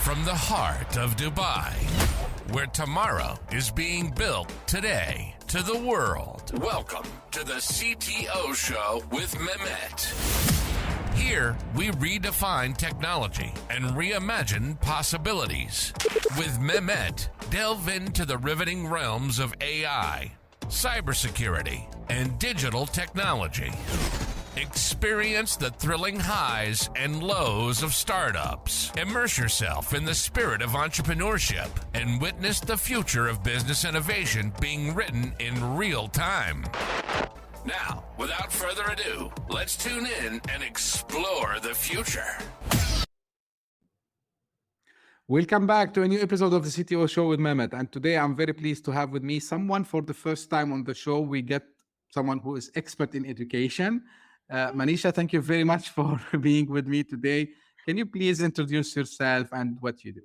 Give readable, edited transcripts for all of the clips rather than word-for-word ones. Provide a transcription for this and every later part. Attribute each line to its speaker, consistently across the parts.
Speaker 1: From the heart of Dubai, where tomorrow is being built today, to the world. Welcome to the CTO Show with Mehmet. Here, we redefine technology and reimagine possibilities. With Mehmet, delve into the riveting realms of AI, cybersecurity, and digital technology. Experience the thrilling highs and lows of startups. Immerse yourself in the spirit of entrepreneurship and witness the future of business innovation being written in real time. Now, without further ado, let's tune in and explore the future.
Speaker 2: Welcome back to a new episode of the CTO Show with Mehmet. And today I'm very pleased to have with me someone for the first time on the show. We get someone who is expert in education. Manisha, thank you very much for being with me today. Can you please introduce yourself and what you do?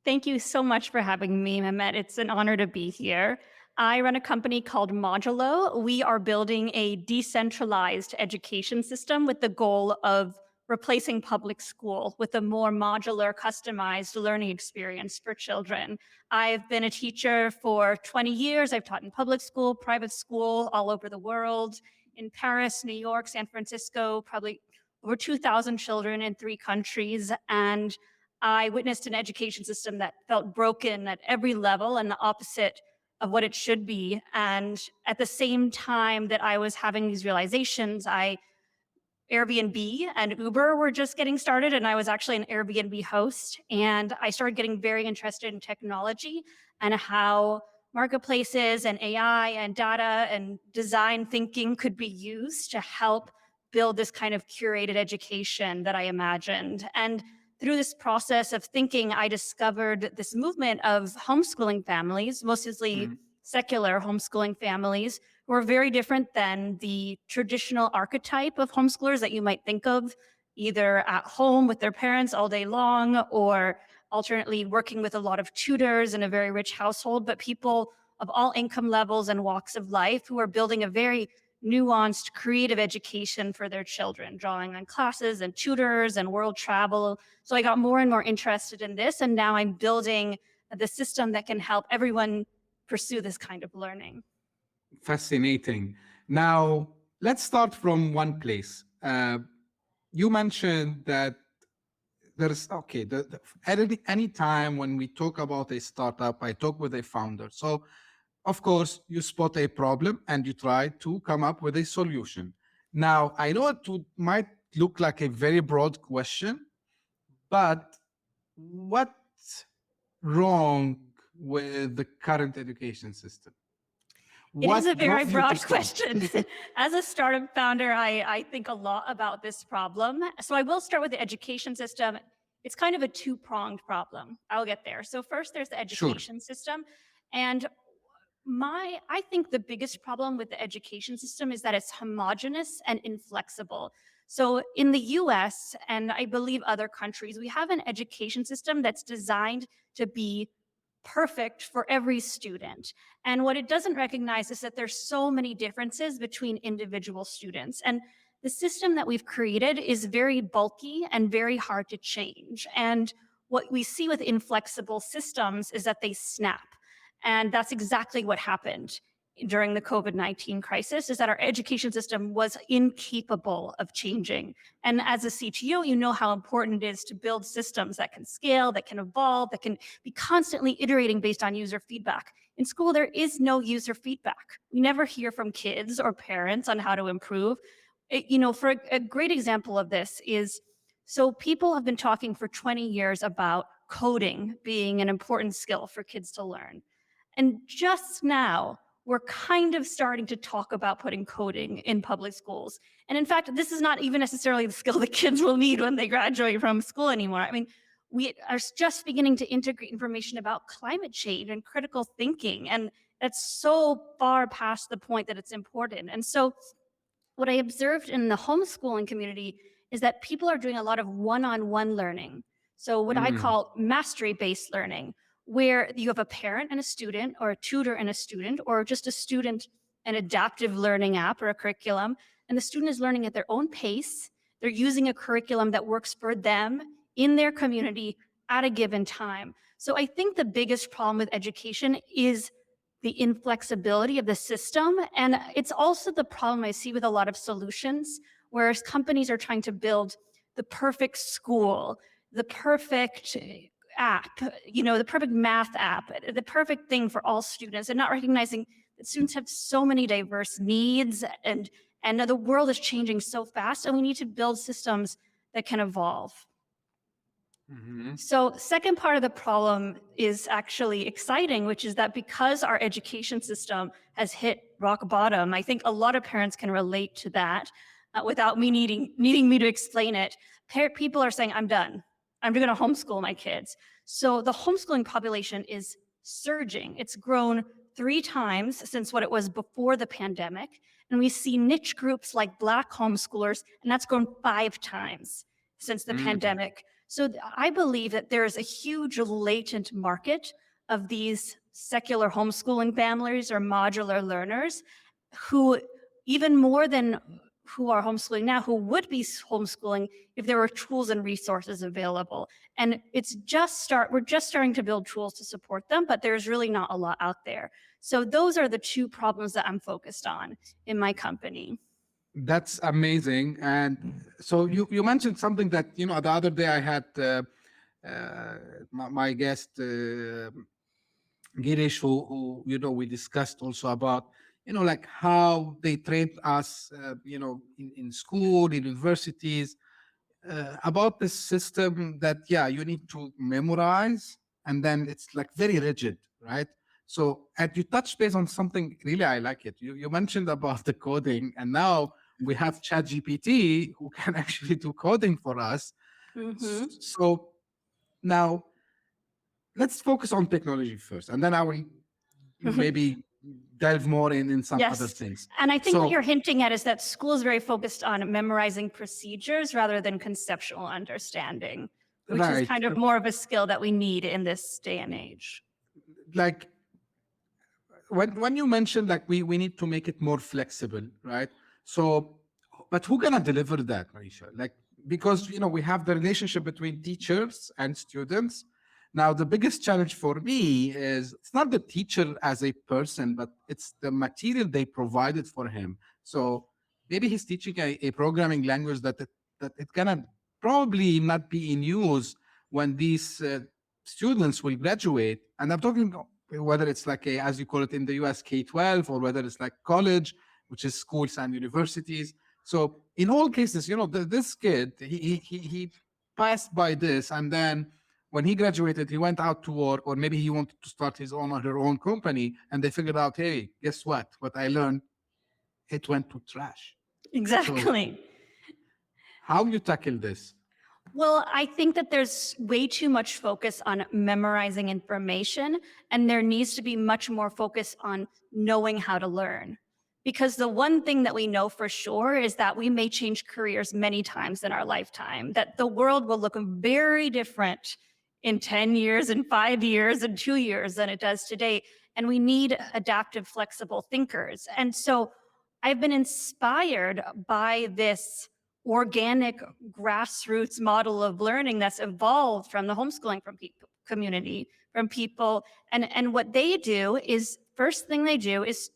Speaker 3: Thank you so much for having me, Mehmet. It's an honor to be here. I run a company called Modulo. We are building a decentralized education system with the goal of replacing public school with a more modular, customized learning experience for children. I've been a teacher for 20 years. I've taught in public school, private school, all over the world. In Paris, New York, San Francisco, probably over 2,000 children in 3 countries. And I witnessed an education system that felt broken at every level and the opposite of what it should be. And at the same time that I was having these realizations, Airbnb and Uber were just getting started, and I was actually an Airbnb host. And I started getting very interested in technology and how marketplaces and AI and data and design thinking could be used to help build this kind of curated education that I imagined. And through this process of thinking, I discovered this movement of homeschooling families, mostly secular homeschooling families, who are very different than the traditional archetype of homeschoolers that you might think of, either at home with their parents all day long, or alternately working with a lot of tutors in a very rich household, but people of all income levels and walks of life who are building a very nuanced, creative education for their children, drawing on classes and tutors and world travel. So I got more and more interested in this, and now I'm building the system that can help everyone pursue this kind of learning.
Speaker 2: Fascinating. Now, let's start from one place. You mentioned that there's, any time when we talk about a startup, I talk with a founder. So, of course, you spot a problem and you try to come up with a solution. Now, I know it might look like a very broad question, but what's wrong with the current education system?
Speaker 3: It is a very broad question. As a startup founder, I think a lot about this problem. So I will start with the education system. It's kind of a 2-pronged problem. I'll get there. So first, there's the education system. And I think the biggest problem with the education system is that it's homogeneous and inflexible. So in the US, and I believe other countries, we have an education system that's designed to be perfect for every student. And what it doesn't recognize is that there's so many differences between individual students. And the system that we've created is very bulky and very hard to change. And what we see with inflexible systems is that they snap. And that's exactly what happened during the COVID-19 crisis, is that our education system was incapable of changing. And as a CTO, you know how important it is to build systems that can scale, that can evolve, that can be constantly iterating based on user feedback. In school, there is no user feedback. We never hear from kids or parents on how to improve. For a great example of this is, so people have been talking for 20 years about coding being an important skill for kids to learn. And just now, we're kind of starting to talk about putting coding in public schools. And in fact, this is not even necessarily the skill the kids will need when they graduate from school anymore. I mean, we are just beginning to integrate information about climate change and critical thinking. And that's so far past the point that it's important. And so what I observed in the homeschooling community is that people are doing a lot of one-on-one learning. So what I call mastery-based learning, where you have a parent and a student, or a tutor and a student, or just a student and adaptive learning app or a curriculum, and the student is learning at their own pace. They're using a curriculum that works for them in their community at a given time. So I think the biggest problem with education is the inflexibility of the system. And it's also the problem I see with a lot of solutions, whereas companies are trying to build the perfect school, the perfect app, the perfect math app, the perfect thing for all students, and not recognizing that students have so many diverse needs, and the world is changing so fast, and we need to build systems that can evolve.
Speaker 2: Mhm.
Speaker 3: So second part of the problem is actually exciting, which is that because our education system has hit rock bottom, I think a lot of parents can relate to that without me needing me to explain it. People are saying, I'm done. I'm going to homeschool my kids. So the homeschooling population is surging. It's grown 3 times since what it was before the pandemic. And we see niche groups like Black homeschoolers, and that's grown 5 times since the pandemic. So I believe that there is a huge latent market of these secular homeschooling families or modular learners who, even more than who are homeschooling now, who would be homeschooling if there were tools and resources available. And we're just starting to build tools to support them, but there's really not a lot out there. So those are the 2 problems that I'm focused on in my company.
Speaker 2: That's amazing. And so you mentioned something that, the other day I had my guest, Girish, who, we discussed also about, like how they trained us, in school, in universities, about this system that, you need to memorize, and then it's like very rigid, right? So, and you touch base on something really, I like it. You mentioned about the coding, and now we have ChatGPT who can actually do coding for us.
Speaker 3: Mm-hmm.
Speaker 2: So now let's focus on technology first, and then I will maybe delve more in some other
Speaker 3: Yes.
Speaker 2: things.
Speaker 3: And I think
Speaker 2: So-
Speaker 3: what you're hinting at is that school is very focused on memorizing procedures rather than conceptual understanding, which is
Speaker 2: Right.
Speaker 3: kind of more of a skill that we need in this day and age.
Speaker 2: Like when you mentioned like we need to make it more flexible, right? So, but who gonna deliver that, Manisha? Like, because we have the relationship between teachers and students. Now, the biggest challenge for me is it's not the teacher as a person, but it's the material they provided for him. So maybe he's teaching a programming language that it gonna probably not be in use when these students will graduate. And I'm talking whether it's like as you call it in the US, K-12, or whether it's like college, which is schools and universities. So in all cases, this kid, he passed by this, and then when he graduated, he went out to work, or maybe he wanted to start his own or her own company, and they figured out, hey, guess what? What I learned, it went to trash.
Speaker 3: Exactly.
Speaker 2: So how you tackle this?
Speaker 3: Well, I think that there's way too much focus on memorizing information, and there needs to be much more focus on knowing how to learn. Because the one thing that we know for sure is that we may change careers many times in our lifetime, that the world will look very different in 10 years, and 5 years, and 2 years than it does today. And we need adaptive, flexible thinkers. And so I've been inspired by this organic grassroots model of learning that's evolved from the homeschooling community, from people. And what they do is, first thing they do is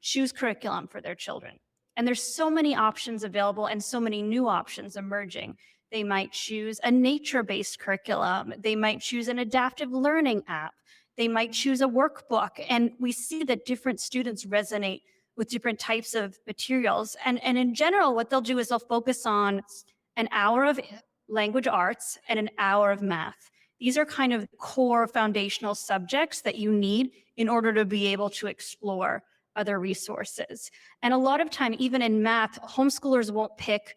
Speaker 3: choose curriculum for their children. And there's so many options available and so many new options emerging. They might choose a nature-based curriculum. They might choose an adaptive learning app. They might choose a workbook. And we see that different students resonate with different types of materials. And in general, what they'll do is they'll focus on an hour of language arts and an hour of math. These are kind of core foundational subjects that you need in order to be able to explore other resources. And a lot of time, even in math, homeschoolers won't pick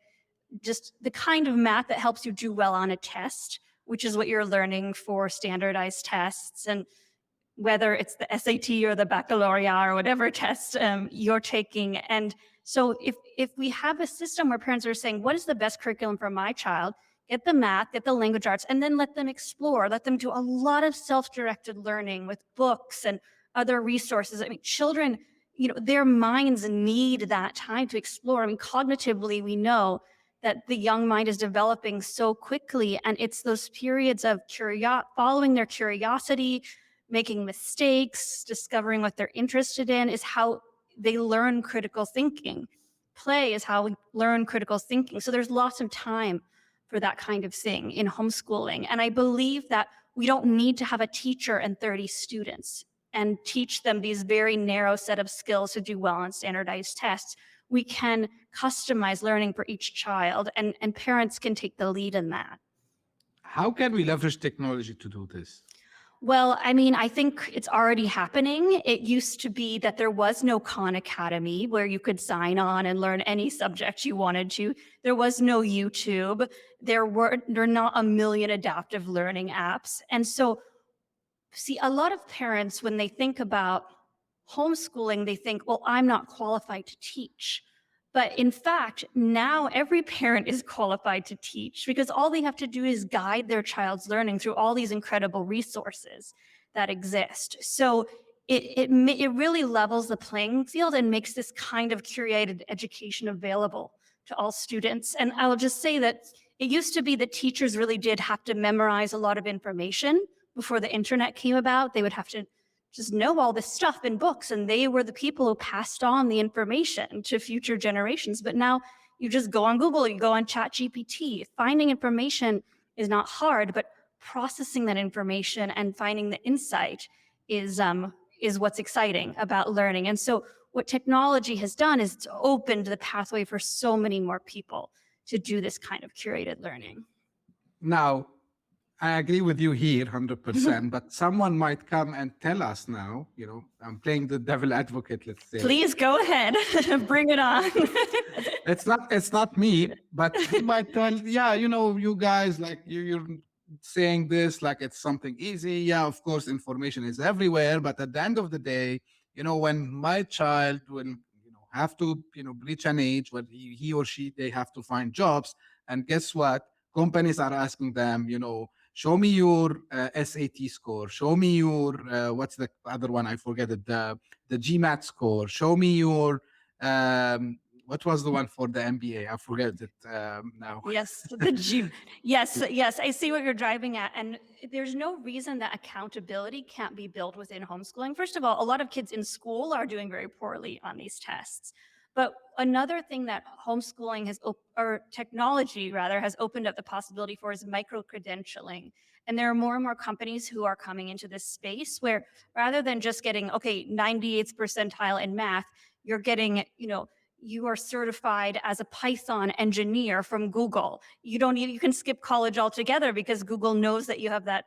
Speaker 3: just the kind of math that helps you do well on a test, which is what you're learning for standardized tests, and whether it's the SAT or the baccalaureate or whatever test you're taking. And so if we have a system where parents are saying, what is the best curriculum for my child? Get the math, get the language arts, and then let them explore, let them do a lot of self-directed learning with books and other resources. I mean, children, their minds need that time to explore. I mean, cognitively, we know, that the young mind is developing so quickly. And it's those periods of following their curiosity, making mistakes, discovering what they're interested in is how they learn critical thinking. Play is how we learn critical thinking. So there's lots of time for that kind of thing in homeschooling. And I believe that we don't need to have a teacher and 30 students and teach them these very narrow set of skills to do well on standardized tests. We can customize learning for each child, and parents can take the lead in that.
Speaker 2: How can we leverage technology to do this?
Speaker 3: Well, I mean, I think it's already happening. It used to be that there was no Khan Academy where you could sign on and learn any subject you wanted to. There was no YouTube. There were not a million adaptive learning apps. And so, see, a lot of parents, when they think about homeschooling, they think, well, I'm not qualified to teach. But in fact, now every parent is qualified to teach because all they have to do is guide their child's learning through all these incredible resources that exist. So it really levels the playing field and makes this kind of curated education available to all students. And I will just say that it used to be that teachers really did have to memorize a lot of information before the internet came about. They would have to just know all this stuff in books, and they were the people who passed on the information to future generations. But now you just go on Google, you go on ChatGPT. Finding information is not hard, but processing that information and finding the insight is what's exciting about learning. And so what technology has done is it's opened the pathway for so many more people to do this kind of curated learning.
Speaker 2: Now, I agree with you here 100%, but someone might come and tell us now, I'm playing the devil advocate, let's say.
Speaker 3: Please go ahead, bring it on.
Speaker 2: It's not me, but he might tell, you guys, like you're saying this like it's something easy. Yeah, of course, information is everywhere, but at the end of the day, when my child will, have to, reach an age where he or she, they have to find jobs. And guess what? Companies are asking them, show me your SAT score. Show me your, what's the other one? I forget it, the GMAT score. Show me your, what was the one for the MBA? I forget it now.
Speaker 3: Yes, yes, I see what you're driving at. And there's no reason that accountability can't be built within homeschooling. First of all, a lot of kids in school are doing very poorly on these tests. But another thing that homeschooling or technology rather, has opened up the possibility for is micro-credentialing. And there are more and more companies who are coming into this space where rather than just getting, 98th percentile in math, you're getting, you are certified as a Python engineer from Google. You can skip college altogether because Google knows that you have that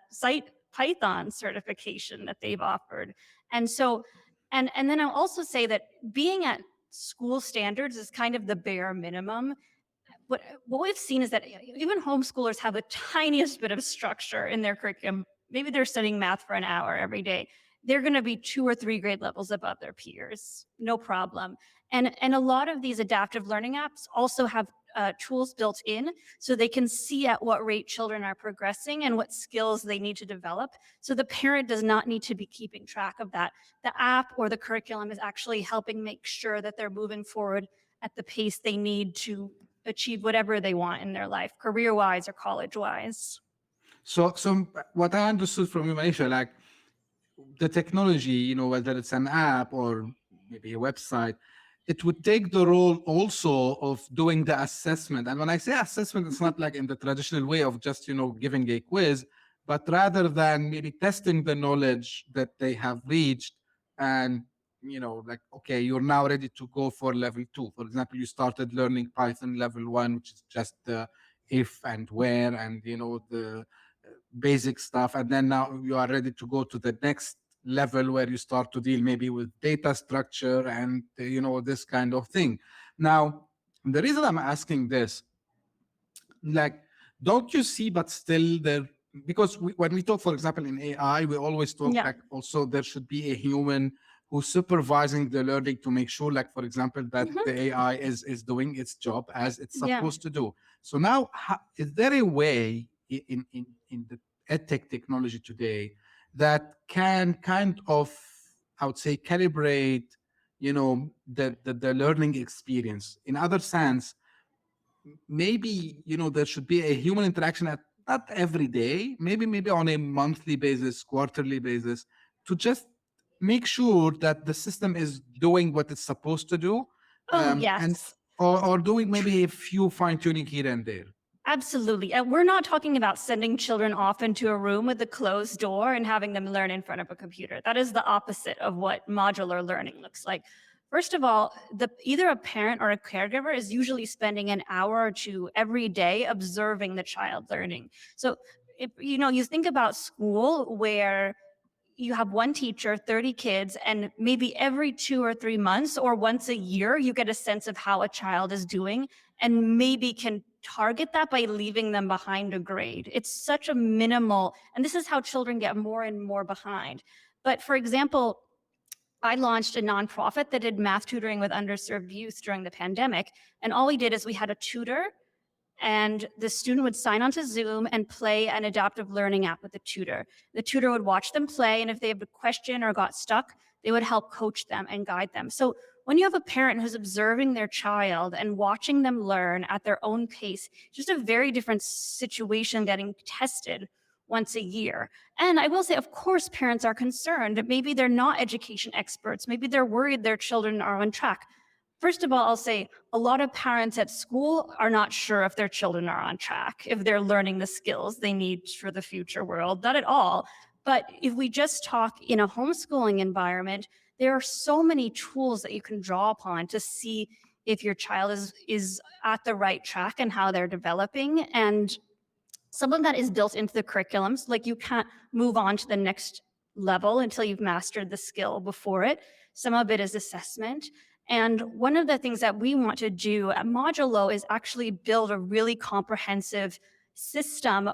Speaker 3: Python certification that they've offered. And so, and then I'll also say that being at school standards is kind of the bare minimum. What we've seen is that even homeschoolers have the tiniest bit of structure in their curriculum. Maybe they're studying math for an hour every day. They're going to be 2 or 3 grade levels above their peers, no problem. And a lot of these adaptive learning apps also have tools built in so they can see at what rate children are progressing and what skills they need to develop. So the parent does not need to be keeping track of that. The app or the curriculum is actually helping make sure that they're moving forward at the pace they need to achieve whatever they want in their life, career-wise or college-wise.
Speaker 2: So what I understood from you, Manisha, like the technology, whether it's an app or maybe a website, it would take the role also of doing the assessment. And when I say assessment, it's not like in the traditional way of just, giving a quiz, but rather than maybe testing the knowledge that they have reached and, like, okay, you're now ready to go for level 2. For example, you started learning Python level 1, which is just the if and where and, the basic stuff. And then now you are ready to go to the next level where you start to deal maybe with data structure and this kind of thing. Now, the reason I'm asking this, like, don't you see, but still there, because when we talk, for example, in AI, we always talk like also there should be a human who's supervising the learning to make sure, like, for example, that the AI is doing its job as it's supposed to do. So now, is there a way in the edtech technology today that can kind of, I would say, calibrate, the learning experience? In other sense, maybe, there should be a human interaction at not every day, maybe on a monthly basis, quarterly basis, to just make sure that the system is doing what it's supposed to do,
Speaker 3: Oh,
Speaker 2: and
Speaker 3: yes.
Speaker 2: or doing maybe a few fine-tuning here and there.
Speaker 3: Absolutely. And we're not talking about sending children off into a room with a closed door and having them learn in front of a computer. That is the opposite of what modular learning looks like. First of all, either a parent or a caregiver is usually spending an hour or two every day observing the child learning. So if you think about school where you have one teacher, 30 kids, and maybe every 2 or 3 months or once a year, you get a sense of how a child is doing and maybe can target that by leaving them behind a grade. It's such a minimal, and this is how children get more and more behind. But for example, I launched a nonprofit that did math tutoring with underserved youth during the pandemic. And all we did is we had a tutor, and the student would sign onto Zoom and play an adaptive learning app with the tutor. The tutor would watch them play, and if they had a question or got stuck, they would help coach them and guide them. So when you have a parent who's observing their child and watching them learn at their own pace, it's just a very different situation getting tested once a year. And I will say, of course, parents are concerned. Maybe they're not education experts. Maybe they're worried their children are on track. First of all, I'll say a lot of parents at school are not sure if their children are on track, if they're learning the skills they need for the future world, not at all. But if we just talk in a homeschooling environment, there are so many tools that you can draw upon to see if your child is at the right track and how they're developing. And some of that is built into the curriculums, like you can't move on to the next level until you've mastered the skill before it. Some of it is assessment. And one of the things that we want to do at Modulo is actually build a really comprehensive system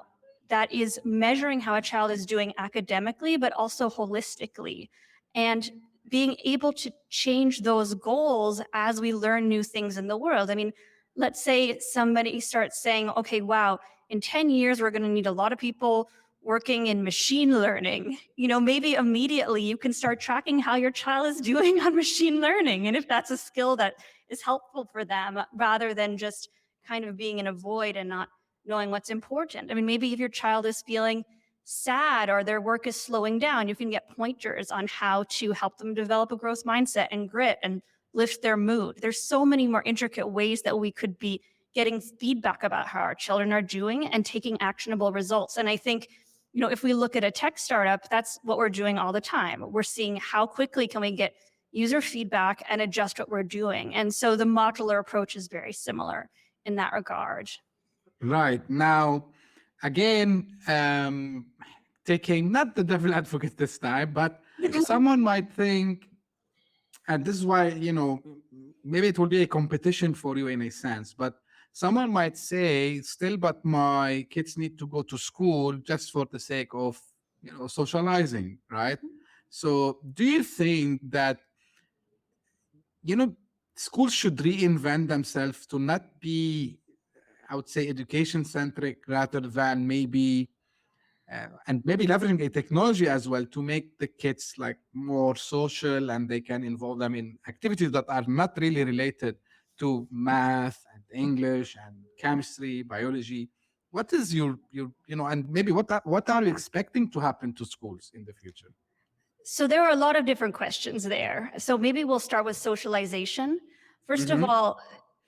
Speaker 3: that is measuring how a child is doing academically, but also holistically, and being able to change those goals as we learn new things in the world. I mean, let's say somebody starts saying, okay, wow, in 10 years, we're going to need a lot of people working in machine learning. Maybe immediately you can start tracking how your child is doing on machine learning, and if that's a skill that is helpful for them, rather than just kind of being in a void and not knowing what's important. I mean, maybe if your child is feeling sad or their work is slowing down, you can get pointers on how to help them develop a growth mindset and grit and lift their mood. There's so many more intricate ways that we could be getting feedback about how our children are doing and taking actionable results. And I think, if we look at a tech startup, that's what we're doing all the time. We're seeing how quickly can we get user feedback and adjust what we're doing. And so the modular approach is very similar in that regard.
Speaker 2: Right. Now, again, taking not the devil advocate this time, but someone might think, and this is why, maybe it will be a competition for you in a sense, but someone might say still, but my kids need to go to school just for the sake of, socializing, right? So do you think that, schools should reinvent themselves to not be, I would say, education-centric rather than maybe, and maybe leveraging a technology as well to make the kids like more social, and they can involve them in activities that are not really related to math and English and chemistry, biology? What is your and maybe what are you expecting to happen to schools in the future?
Speaker 3: So there are a lot of different questions there. So maybe we'll start with socialization. First of all,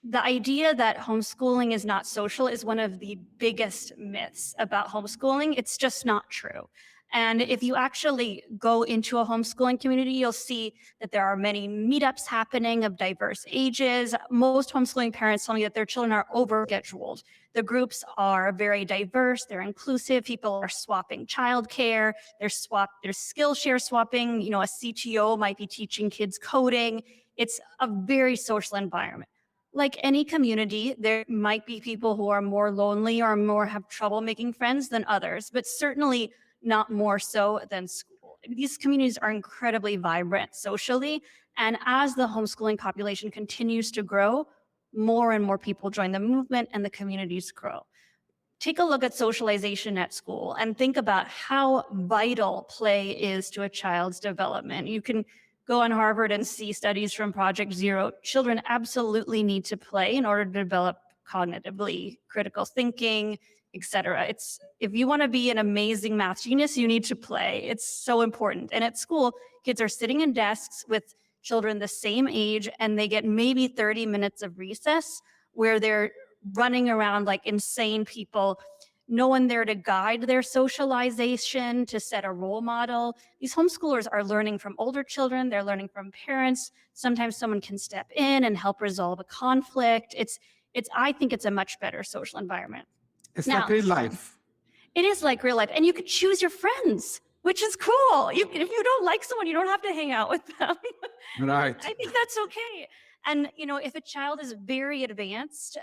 Speaker 3: the idea that homeschooling is not social is one of the biggest myths about homeschooling. It's just not true. And if you actually go into a homeschooling community, you'll see that there are many meetups happening of diverse ages. Most homeschooling parents tell me that their children are overscheduled. The groups are very diverse, they're inclusive, people are swapping childcare, there's Skillshare swapping, a CTO might be teaching kids coding. It's a very social environment. Like any community, there might be people who are more lonely or more have trouble making friends than others, but certainly not more so than school. These communities are incredibly vibrant socially, and as the homeschooling population continues to grow, more and more people join the movement and the communities grow. Take a look at socialization at school and think about how vital play is to a child's development. You can go on Harvard and see studies from Project Zero. Children absolutely need to play in order to develop cognitively critical thinking, etc. It's if you want to be an amazing math genius, you need to play. It's so important. And at school, kids are sitting in desks with children the same age, and they get maybe 30 minutes of recess where they're running around like insane people, no one there to guide their socialization, to set a role model. These homeschoolers are learning from older children, they're learning from parents. Sometimes someone can step in and help resolve a conflict. I think it's a much better social environment.
Speaker 2: It's
Speaker 3: Now,
Speaker 2: like real life.
Speaker 3: It is like real life, and you could choose your friends, which is cool. If you don't like someone, you don't have to hang out with them.
Speaker 2: Right.
Speaker 3: I think that's okay. And if a child is very advanced,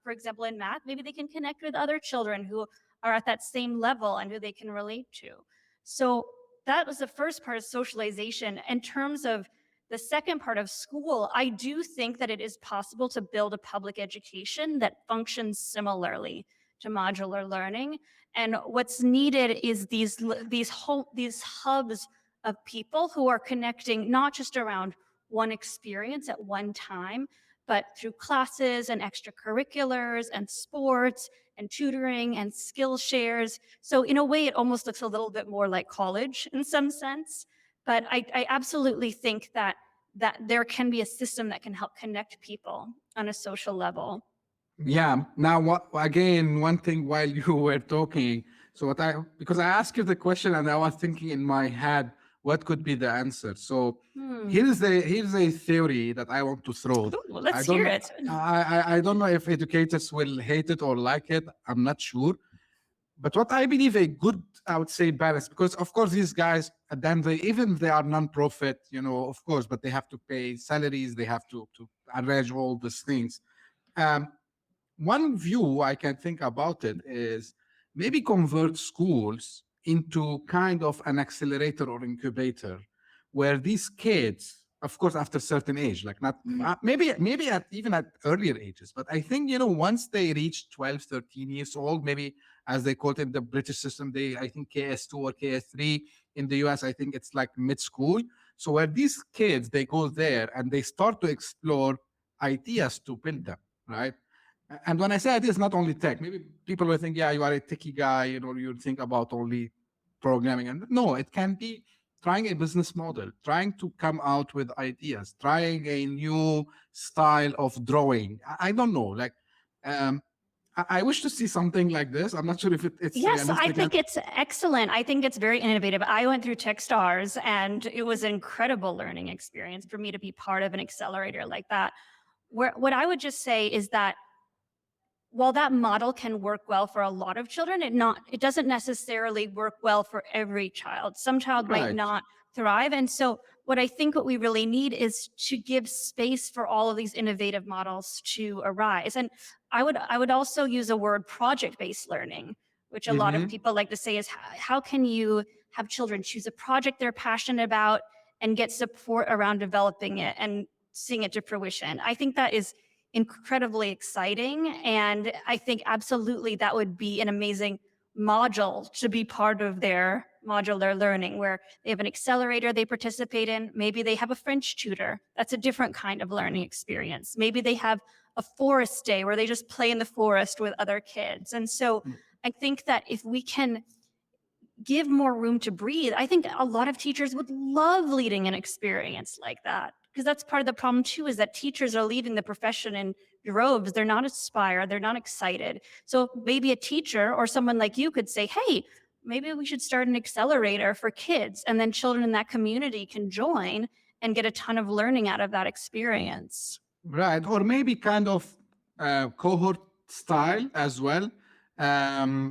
Speaker 3: for example, in math, maybe they can connect with other children who are at that same level and who they can relate to. So that was the first part of socialization. In terms of the second part of school, I do think that it is possible to build a public education that functions similarly to modular learning. And what's needed is these hubs of people who are connecting not just around one experience at one time, but through classes and extracurriculars and sports and tutoring and skill shares. So in a way, it almost looks a little bit more like college in some sense. But I absolutely think that there can be a system that can help connect people on a social level.
Speaker 2: Yeah. Now, again, one thing while you were talking, because I asked you the question and I was thinking in my head, what could be the answer? So here's a theory that I want to throw.
Speaker 3: Ooh, well, let's hear it.
Speaker 2: I don't know if educators will hate it or like it. I'm not sure. But what I believe I would say balance, because of course these guys, then they are non-profit, of course, but they have to pay salaries, they have to arrange all these things. One view I can think about it is maybe convert schools into kind of an accelerator or incubator where these kids, of course, after a certain age, like not maybe even at earlier ages, but I think, once they reach 12, 13 years old, maybe as they call it in the British system, I think KS2 or KS3 in the US, I think it's like mid-school. So where these kids, they go there and they start to explore ideas to build them, right? And when I say ideas, not only tech, maybe people will think, yeah, you are a techie guy, you think about only programming. And no, it can be trying a business model, trying to come out with ideas, trying a new style of drawing. I don't know, like, I wish to see something like this. I'm not sure if it's
Speaker 3: yes, I think it's excellent. I think it's very innovative. I went through Techstars, and it was an incredible learning experience for me to be part of an accelerator like that. What I would just say is that while that model can work well for a lot of children, it doesn't necessarily work well for every child. Some child might not thrive. And so what we really need is to give space for all of these innovative models to arise. And I would also use a word, project-based learning, which a lot of people like to say is how can you have children choose a project they're passionate about and get support around developing it and seeing it to fruition. I think that is incredibly exciting. And I think absolutely that would be an amazing module to be part of their modular learning, where they have an accelerator they participate in. Maybe they have a French tutor. That's a different kind of learning experience. Maybe they have a forest day where they just play in the forest with other kids. And so I think that if we can give more room to breathe, I think a lot of teachers would love leading an experience like that. Because that's part of the problem too, is that teachers are leaving the profession in droves. They're not inspired. They're not excited. So maybe a teacher or someone like you could say, hey, maybe we should start an accelerator for kids. And then children in that community can join and get a ton of learning out of that experience.
Speaker 2: Right. Or maybe kind of cohort style as well.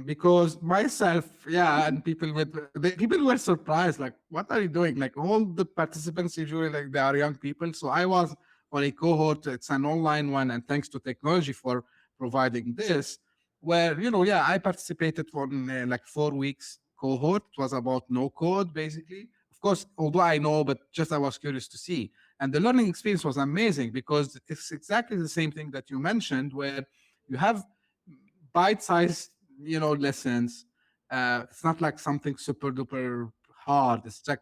Speaker 2: Because myself, and people were surprised, like, what are you doing? Like, all the participants usually, like, they are young people. So I was on a cohort. It's an online one, and thanks to technology for providing this, where I participated for like 4 weeks cohort. It was about no code, basically. Of course, although I know, but just I was curious to see. And the learning experience was amazing because it's exactly the same thing that you mentioned, where you have bite-sized, lessons. It's not like something super duper hard. It's like,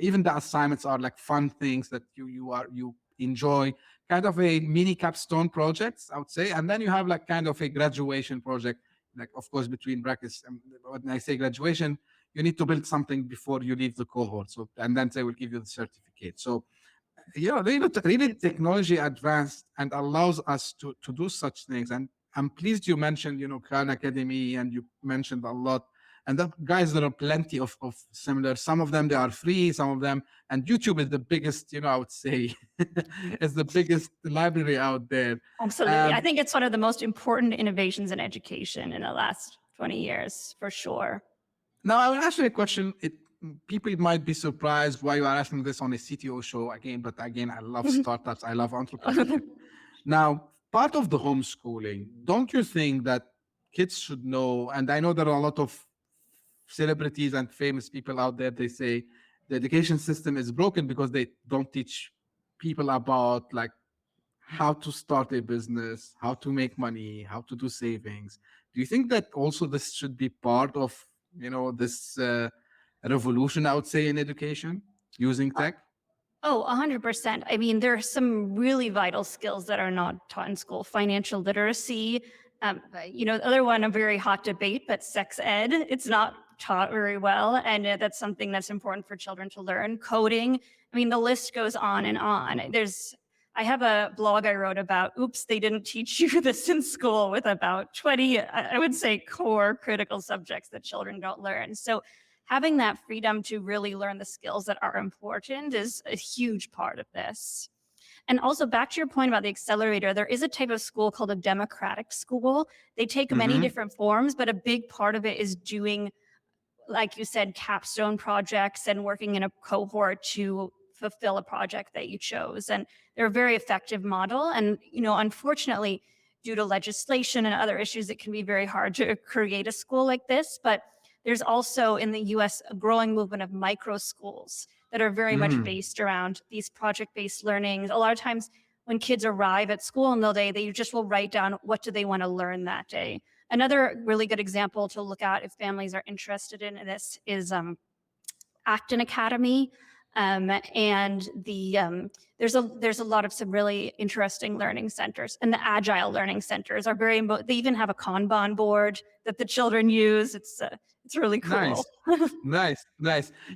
Speaker 2: even the assignments are like fun things that you enjoy, kind of a mini capstone projects, I would say. And then you have like kind of a graduation project, like of course, between brackets. When I say graduation, you need to build something before you leave the cohort. So, and then they will give you the certificate. So, really technology advanced and allows us to do such things. And I'm pleased you mentioned, Khan Academy, and you mentioned a lot. And that, guys, there are plenty of similar. Some of them, they are free, some of them. And YouTube is the biggest, I would say, is the biggest library out there.
Speaker 3: Absolutely. I think it's one of the most important innovations in education in the last 20 years, for sure.
Speaker 2: Now, I will ask you a question. People might be surprised why you are asking this on a CTO show again, but again, I love startups. I love entrepreneurship. Now, part of the homeschooling, don't you think that kids should know, and I know there are a lot of celebrities and famous people out there, they say the education system is broken because they don't teach people about like how to start a business, how to make money, how to do savings. Do you think that also this should be part of, this revolution, I would say, in education using tech?
Speaker 3: Oh, 100%. I mean, there are some really vital skills that are not taught in school. Financial literacy, the other one, a very hot debate, but sex ed, it's not taught very well. And that's something that's important for children to learn. Coding, I mean, the list goes on and on. I have a blog I wrote about, oops, they didn't teach you this in school, with about 20, I would say, core critical subjects that children don't learn. So having that freedom to really learn the skills that are important is a huge part of this. And also, back to your point about the accelerator, there is a type of school called a democratic school. They take many different forms, but a big part of it is doing, like you said, capstone projects and working in a cohort to fulfill a project that you chose. And they're a very effective model. And, unfortunately, due to legislation and other issues, it can be very hard to create a school like this. But there's also in the US a growing movement of micro schools that are very much based around these project-based learnings. A lot of times when kids arrive at school in the day, they just will write down what do they want to learn that day. Another really good example to look at if families are interested in this is Acton Academy. And there's a lot of some really interesting learning centers, and the agile learning centers are they even have a Kanban board that the children use. It's really cool.
Speaker 2: Nice.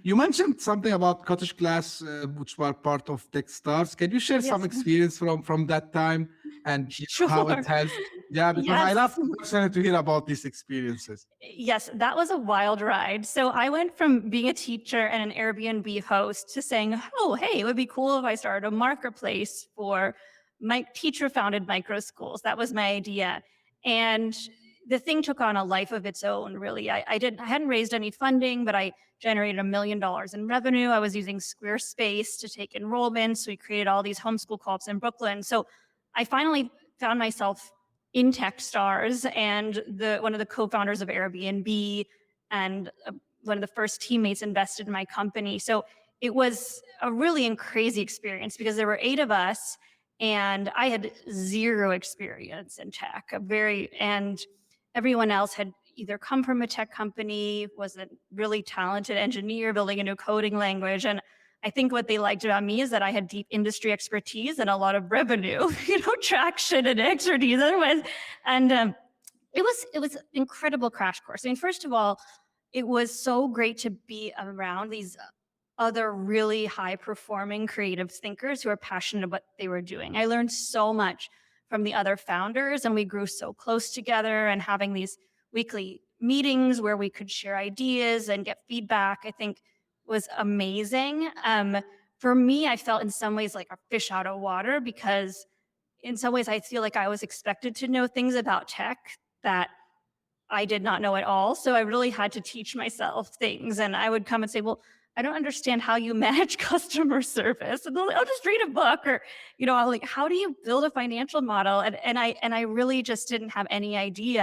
Speaker 2: You mentioned something about cottage class, which were part of Techstars. Can you share some experience from that time and how it has? Yeah, because I love to hear about these experiences.
Speaker 3: Yes, that was a wild ride. So I went from being a teacher and an Airbnb host to saying, oh, hey, it would be cool if I started a marketplace for my teacher-founded micro schools. That was my idea. And the thing took on a life of its own, really. I hadn't raised any funding, but I generated $1 million in revenue. I was using Squarespace to take enrollments. We created all these homeschool co-ops in Brooklyn. So I finally found myself in Techstars, and one of the co-founders of Airbnb and one of the first teammates invested in my company. So it was a really crazy experience because there were 8 of us, and I had zero experience in tech. And everyone else had either come from a tech company, was a really talented engineer building a new coding language. And I think what they liked about me is that I had deep industry expertise and a lot of revenue, traction and expertise otherwise. And it was an incredible crash course. I mean, first of all, it was so great to be around these other really high performing creative thinkers who are passionate about what they were doing. I learned so much from the other founders, and we grew so close together, and having these weekly meetings where we could share ideas and get feedback, I think was amazing. For me, I felt in some ways like a fish out of water, because in some ways I feel like I was expected to know things about tech that I did not know at all. So I really had to teach myself things. And I would come and say, well, I don't understand how you manage customer service. And I'll just read a book, or, I'll like, how do you build a financial model? And I really just didn't have any idea.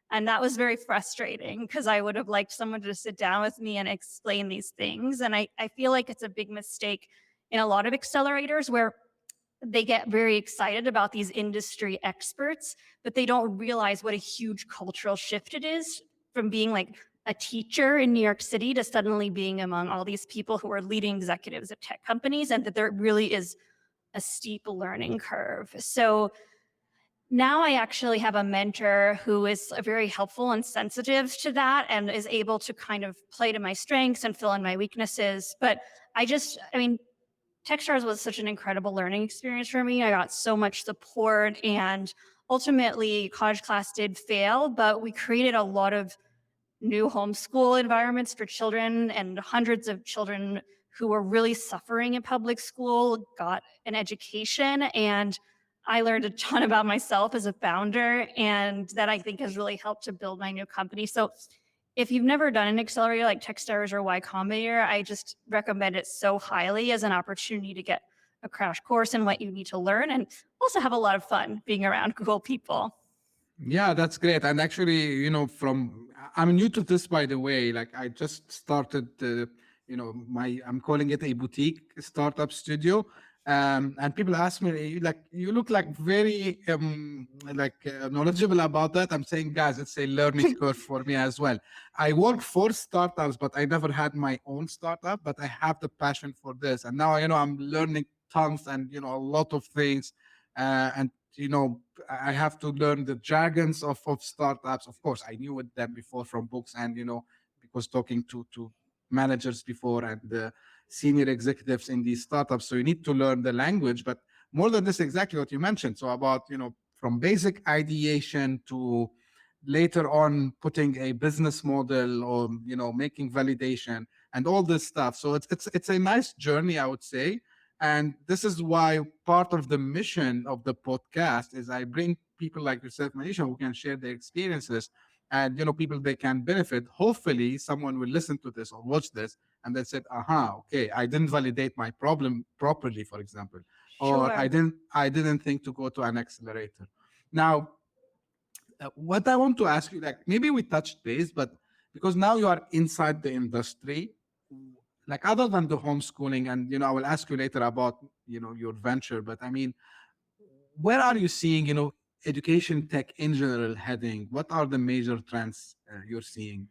Speaker 3: And that was very frustrating, because I would have liked someone to sit down with me and explain these things. And I feel like it's a big mistake in a lot of accelerators where they get very excited about these industry experts, but they don't realize what a huge cultural shift it is from being like a teacher in New York City to suddenly being among all these people who are leading executives of tech companies, and that there really is a steep learning curve. So now I actually have a mentor who is very helpful and sensitive to that and is able to kind of play to my strengths and fill in my weaknesses. But I mean, Techstars was such an incredible learning experience for me. I got so much support, and ultimately college class did fail, but we created a lot of new homeschool environments for children, and hundreds of children who were really suffering in public school got an education. And I learned a ton about myself as a founder, and that I think has really helped to build my new company. So if you've never done an accelerator like Techstars or Y Combinator, I just recommend it so highly as an opportunity to get a crash course in what you need to learn and also have a lot of fun being around cool people.
Speaker 2: Yeah, that's great. And actually, I'm new to this, by the way. Like, I just started, I'm calling it a boutique startup studio. And people ask me, like, you look like very, knowledgeable about that. I'm saying, guys, it's a learning curve for me as well. I work for startups, but I never had my own startup, but I have the passion for this. And now, I'm learning tons and, a lot of things. And I have to learn the jargons of startups. Of course, I knew them before from books and, because talking to managers before and senior executives in these startups. So you need to learn the language, but more than this, exactly what you mentioned. So about, from basic ideation to later on putting a business model or, making validation and all this stuff. So it's a nice journey, I would say. And this is why part of the mission of the podcast is I bring people like yourself, Manisha, who can share their experiences and, people they can benefit. Hopefully someone will listen to this or watch this and they said, okay, I didn't validate my problem properly, for example, or I didn't think to go to an accelerator. Now, what I want to ask you, like maybe we touched base, but because now you are inside the industry, like other than the homeschooling, and I will ask you later about your venture, but I mean, where are you seeing education tech in general heading? What are the major trends you're seeing?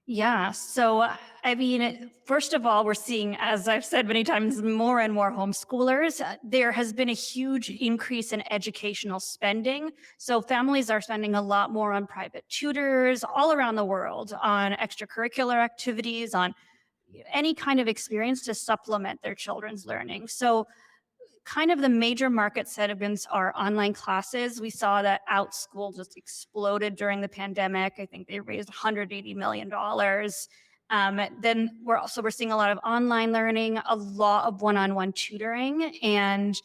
Speaker 3: Yeah. So, I mean, first of all, we're seeing, as I've said many times, more and more homeschoolers. There has been a huge increase in educational spending. So families are spending a lot more on private tutors all around the world, on extracurricular activities, on any kind of experience to supplement their children's learning. So kind of the major market segments are online classes. We saw that OutSchool just exploded during the pandemic. I think they raised $180 million. Then we're seeing a lot of online learning, a lot of one-on-one tutoring, and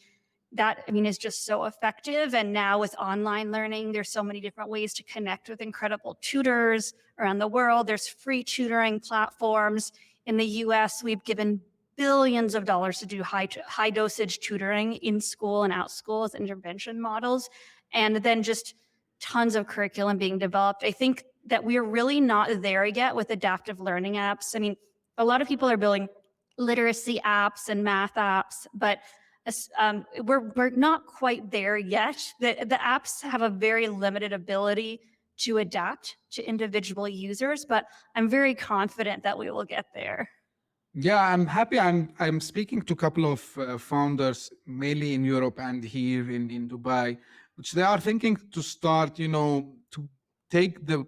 Speaker 3: that, I mean, is just so effective. And now with online learning, there's so many different ways to connect with incredible tutors around the world. There's free tutoring platforms. In the US, we've given billions of dollars to do high dosage tutoring in school and out school as intervention models, and then just tons of curriculum being developed. I think that we're really not there yet with adaptive learning apps. I mean, a lot of people are building literacy apps and math apps, but we're not quite there yet. The apps have a very limited ability to adapt to individual users, but I'm very confident that we will get there.
Speaker 2: Yeah, I'm happy. I'm speaking to a couple of founders, mainly in Europe and here in Dubai, which they are thinking to start, to take the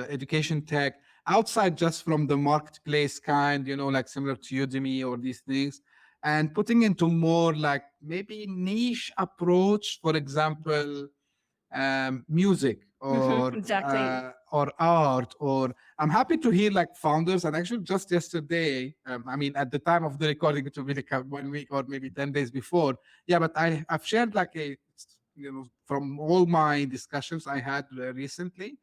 Speaker 2: education tech outside just from the marketplace kind, like similar to Udemy or these things, and putting into more like maybe niche approach, for example, music or
Speaker 3: exactly.
Speaker 2: or art. Or I'm happy to hear like founders, and actually just yesterday, I mean at the time of the recording it will be like 1 week or maybe 10 days before, but I've shared like from all my discussions I had recently,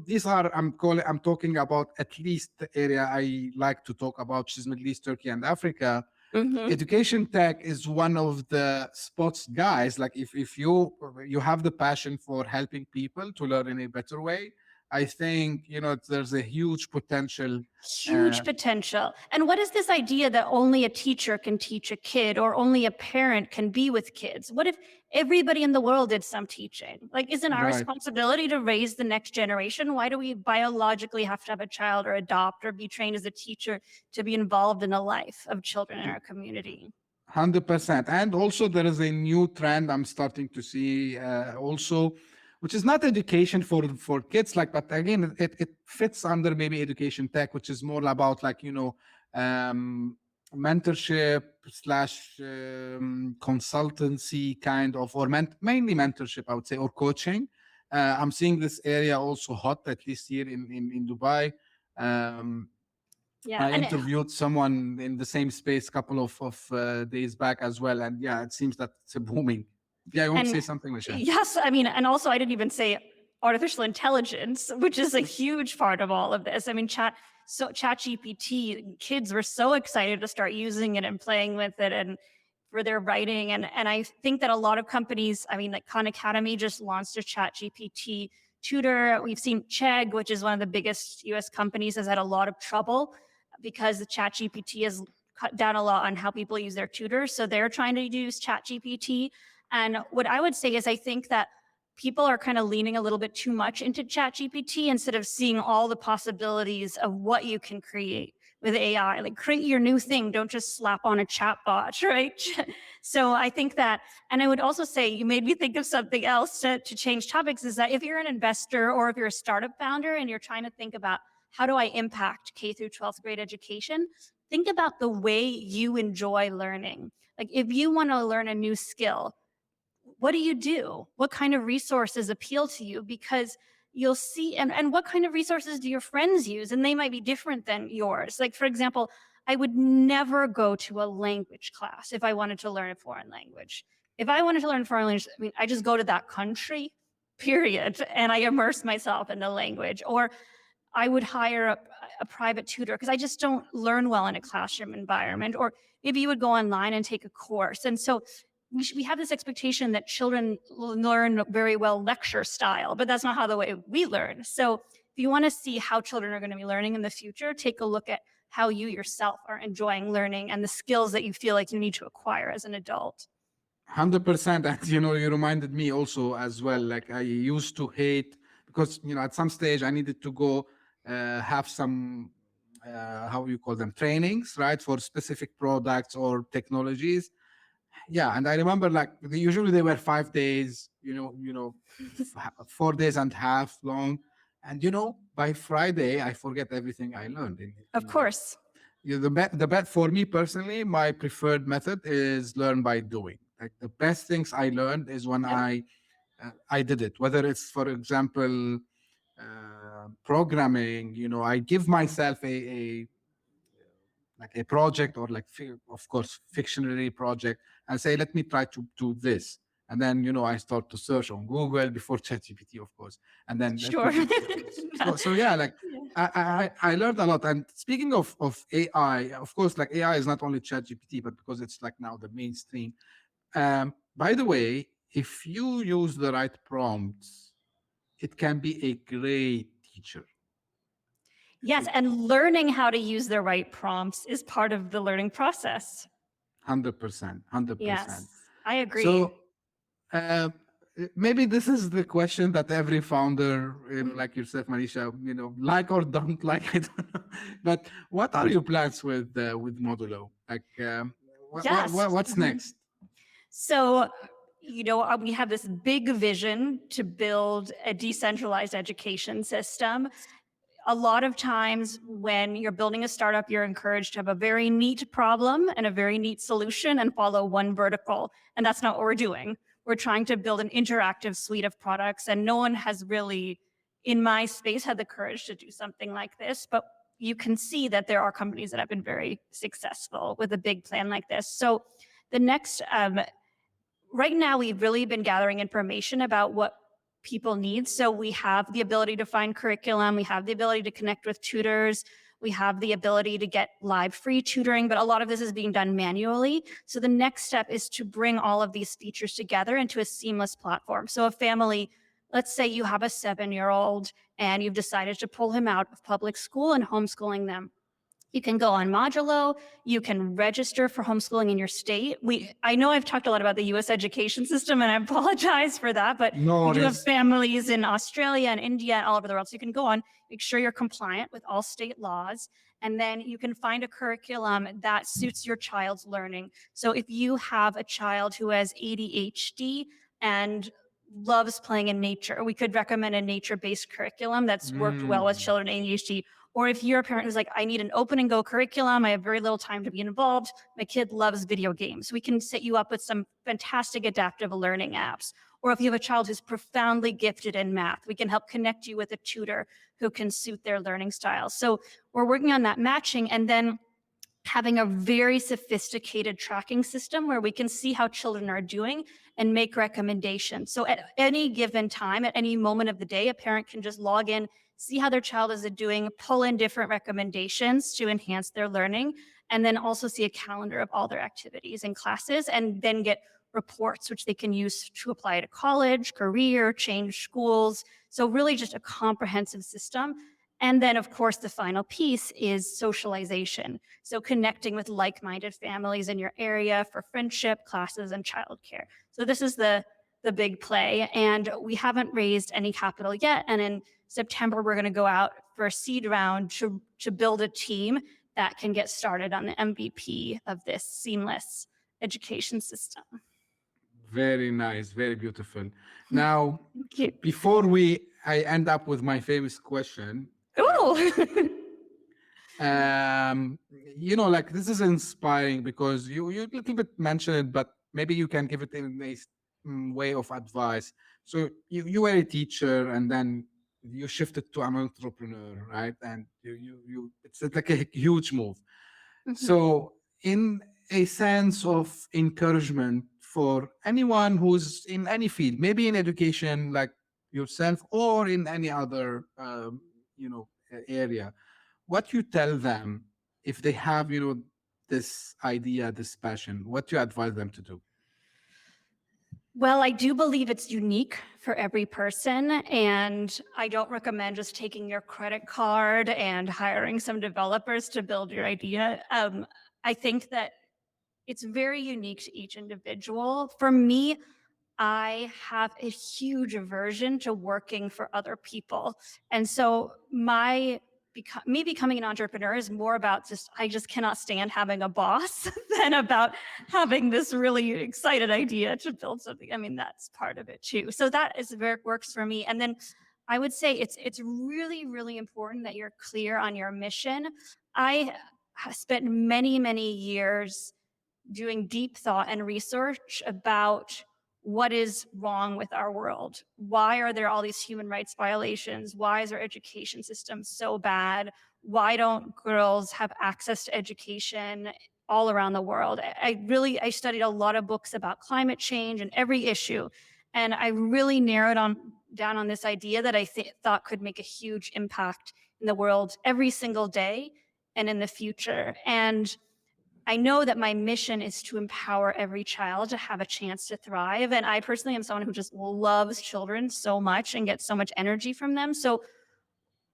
Speaker 2: these are I'm talking about at least the area I like to talk about, which is Middle East, Turkey and Africa. Education tech is one of the spots, guys. Like if you have the passion for helping people to learn in a better way, I think there's a huge potential.
Speaker 3: Huge potential. And what is this idea that only a teacher can teach a kid or only a parent can be with kids? What if everybody in the world did some teaching? Like, isn't our responsibility to raise the next generation? Why do we biologically have to have a child or adopt or be trained as a teacher to be involved in the life of children in our community?
Speaker 2: 100%. And also there is a new trend I'm starting to see also, which is not education for kids, like, but again, it fits under maybe education tech, which is more about like, mentorship slash consultancy kind of, or mainly mentorship, I would say, or coaching. I'm seeing this area also hot, at least here in Dubai.
Speaker 3: Yeah,
Speaker 2: I interviewed someone in the same space a couple of days back as well. And yeah, it seems that it's booming. Yeah, you want to say something, Michelle?
Speaker 3: Yes, I mean, and also I didn't even say artificial intelligence, which is a huge part of all of this. I mean, ChatGPT, kids were so excited to start using it and playing with it and for their writing. And I think that a lot of companies, I mean, like Khan Academy just launched a ChatGPT tutor. We've seen Chegg, which is one of the biggest US companies, has had a lot of trouble because the ChatGPT has cut down a lot on how people use their tutors. So they're trying to use ChatGPT. And what I would say is I think that people are kind of leaning a little bit too much into ChatGPT instead of seeing all the possibilities of what you can create with AI. Like, create your new thing. Don't just slap on a chatbot, right? So I think that, and I would also say, you made me think of something else to change topics, is that if you're an investor or if you're a startup founder and you're trying to think about how do I impact K through 12th grade education, think about the way you enjoy learning. Like, if you want to learn a new skill, what do you do? What kind of resources appeal to you? Because you'll see, and what kind of resources do your friends use? And they might be different than yours. Like, for example, I would never go to a language class if I wanted to learn a foreign language. If I wanted to learn foreign language, I mean, I just go to that country, period, and I immerse myself in the language. Or I would hire a private tutor because I just don't learn well in a classroom environment. Or maybe you would go online and take a course. And so we have this expectation that children learn very well lecture style, but that's not how the way we learn. So if you want to see how children are going to be learning in the future, take a look at how you yourself are enjoying learning and the skills that you feel like you need to acquire as an adult.
Speaker 2: 100%. And, you reminded me also as well, like I used to hate, because, at some stage I needed to go have some, how you call them, trainings, right, for specific products or technologies. Yeah, and I remember like usually they were 5 days, 4 days and a half long, and by Friday I forget everything I learned.
Speaker 3: Of course.
Speaker 2: The best for me personally, my preferred method is learn by doing. Like the best things I learned is when I did it. Whether it's, for example, programming, I give myself a project, or like, of course, fictionary project, and say, let me try to do this. And then, I start to search on Google before ChatGPT, of course. And then,
Speaker 3: sure.
Speaker 2: so yeah, like I learned a lot. And speaking of AI, of course, like AI is not only ChatGPT, but because it's like now the mainstream. By the way, if you use the right prompts, it can be a great teacher.
Speaker 3: Yes, and learning how to use the right prompts is part of the learning process.
Speaker 2: 100%.
Speaker 3: Yes, I agree.
Speaker 2: So maybe this is the question that every founder, like yourself, Manisha, like or don't like, I don't know. But what are your plans with Modulo? Like, what's next?
Speaker 3: So, we have this big vision to build a decentralized education system. A lot of times when you're building a startup, you're encouraged to have a very neat problem and a very neat solution and follow one vertical. And that's not what we're doing. We're trying to build an interactive suite of products. And no one has really, in my space, had the courage to do something like this. But you can see that there are companies that have been very successful with a big plan like this. So the next, right now, we've really been gathering information about what people need. So we have the ability to find curriculum. We have the ability to connect with tutors. We have the ability to get live free tutoring, but a lot of this is being done manually. So the next step is to bring all of these features together into a seamless platform. So a family, let's say you have a 7-year-old and you've decided to pull him out of public school and homeschooling them. You can go on Modulo. You can register for homeschooling in your state. I know I've talked a lot about the US education system, and I apologize for that, but we do have families in Australia and India and all over the world. So you can go on, make sure you're compliant with all state laws, And then you can find a curriculum that suits your child's learning. So if you have a child who has ADHD and loves playing in nature, we could recommend a nature-based curriculum that's worked well with children with ADHD. Or if you're a parent who's like, I need an open and go curriculum, I have very little time to be involved, my kid loves video games, we can set you up with some fantastic adaptable learning apps. Or if you have a child who's profoundly gifted in math, we can help connect you with a tutor who can suit their learning style. So we're working on that matching, and then having a very sophisticated tracking system where we can see how children are doing and make recommendations. So at any given time, at any moment of the day, a parent can just log in, see how their child is doing, pull in different recommendations to enhance their learning, and then also see a calendar of all their activities and classes, and then get reports, which they can use to apply to college, career, change schools. So really just a comprehensive system. And then, of course, the final piece is socialization. So connecting with like-minded families in your area for friendship, classes, and childcare. So this is the big play. And we haven't raised any capital yet. And in September, we're going to go out for a seed round to build a team that can get started on the MVP of this seamless education system.
Speaker 2: Very nice, very beautiful. Now,
Speaker 3: Thank you.
Speaker 2: before I end up with my famous question, like this is inspiring because you a little bit mentioned it, but maybe you can give it in a way of advice. So you were a teacher and then you shifted to an entrepreneur, right? And it's like a huge move. Mm-hmm. So in a sense of encouragement for anyone who's in any field, maybe in education like yourself or in any other area, what you tell them if they have this idea, this passion, what you advise them to do?
Speaker 3: Well, I do believe it's unique for every person, and I don't recommend just taking your credit card and hiring some developers to build your idea. I think that it's very unique to each individual. For me, I have a huge aversion to working for other people. And so me becoming an entrepreneur is more about I just cannot stand having a boss than about having this really excited idea to build something. I mean, that's part of it too. So that is where it works for me. And then I would say it's really, really important that you're clear on your mission. I have spent many, many years doing deep thought and research about what is wrong with our world. Why are there all these human rights violations? Why is our education system so bad? Why don't girls have access to education all around the world? I studied a lot of books about climate change and every issue. And I really narrowed down on this idea that I thought could make a huge impact in the world every single day and in the future. And I know that my mission is to empower every child to have a chance to thrive. And I personally am someone who just loves children so much and gets so much energy from them. So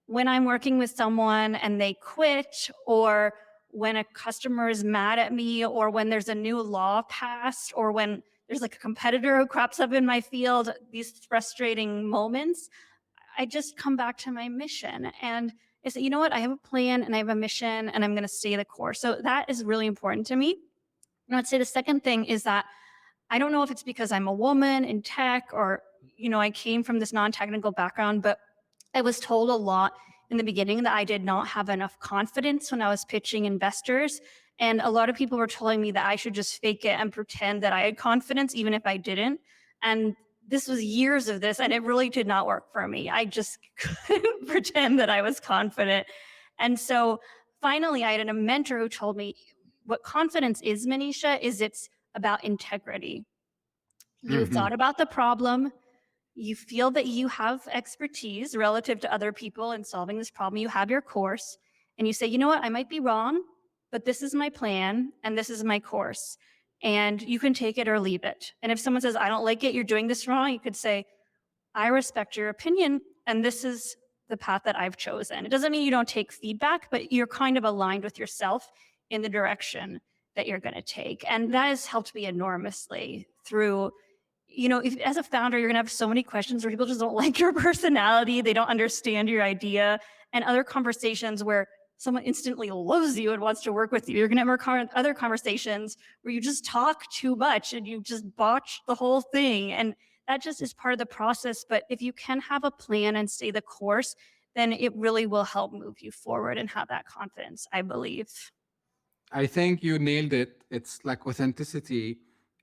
Speaker 3: when I'm working with someone and they quit, or when a customer is mad at me, or when there's a new law passed, or when there's like a competitor who crops up in my field, these frustrating moments, I just come back to my mission. And I say, you know what, I have a plan and I have a mission and I'm going to stay the course. So that is really important to me. And I'd say the second thing is that I don't know if it's because I'm a woman in tech or, I came from this non-technical background, but I was told a lot in the beginning that I did not have enough confidence when I was pitching investors. And a lot of people were telling me that I should just fake it and pretend that I had confidence, even if I didn't. And this was years of this, and it really did not work for me. I just couldn't pretend that I was confident. And so finally, I had a mentor who told me what confidence is, Manisha, is it's about integrity. You thought about the problem. You feel that you have expertise relative to other people in solving this problem. You have your course, and you say, you know what, I might be wrong, but this is my plan, and this is my course. And you can take it or leave it. And if someone says, I don't like it, you're doing this wrong, you could say, I respect your opinion, and this is the path that I've chosen. It doesn't mean you don't take feedback, but you're kind of aligned with yourself in the direction that you're going to take. And that has helped me enormously through, if as a founder, you're going to have so many questions where people just don't like your personality, they don't understand your idea, and other conversations where someone instantly loves you and wants to work with you. You're going to have other conversations where you just talk too much and you just botch the whole thing. And that just is part of the process. But if you can have a plan and stay the course, then it really will help move you forward and have that confidence, I believe.
Speaker 2: I think you nailed it. It's like authenticity,